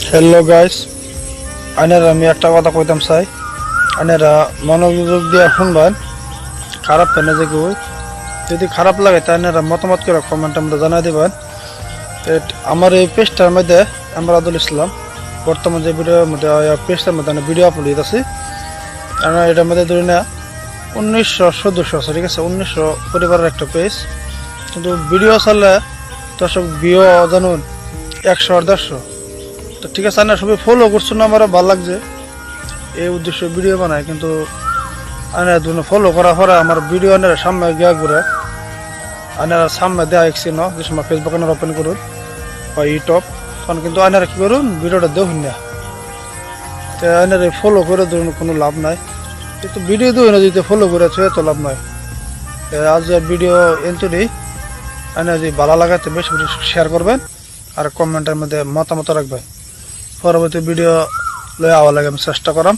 Hello guys, আইনারা আমি একটা কথা কইতাম চাই। আইনারা মনোযোগ দিয়ে শুনবেন, খারাপ পেনে যে কই যদি খারাপ লাগে তাই আইনারা মতামত করে কমেন্ট আমরা জানাই দেবেন। আমার এই পেজটার মধ্যে আমরাদুল ইসলাম বর্তমান যে ভিডিওর মধ্যে পেজটার মধ্যে ভিডিও আপলোড দিতেছি। এটার মধ্যে ধরি না 1900 সদস্য আছে, ঠিক আছে, 1900 পরিবারের একটা পেজ, কিন্তু ভিডিও চালে দর্শক ভিউ জানুন 100 আর 150। তো ঠিক আছে, আনা সবাই ফলো করছো না, আমার ভালো লাগছে, এই উদ্দেশ্য ভিডিও বানায়। কিন্তু আনা দুনো ফলো করা পরে আমার ভিডিও আনারা সামনে গিয়া ঘুরে আনারা সামনে দেওয়া দেখছি না, যে সময় ফেসবুক আনারা ওপেন করুন বা ইউটিউব, তখন কিন্তু আনারা কী করুন ভিডিওটা দেখুন না। তো আনারা ফলো করে ধরুন কোনো লাভ নাই, কিন্তু ভিডিও দেখুন না, যদি ফলো করে তো লাভ নাই। আজ ভিডিও এনতুরি আনা যদি ভালো লাগে তো বেশি বেশি শেয়ার করবেন আর কমেন্টের মধ্যে মতামত রাখবেন। পরবর্তী ভিডিও লয়ে আওয়া লাগে আমি চেষ্টা করাম।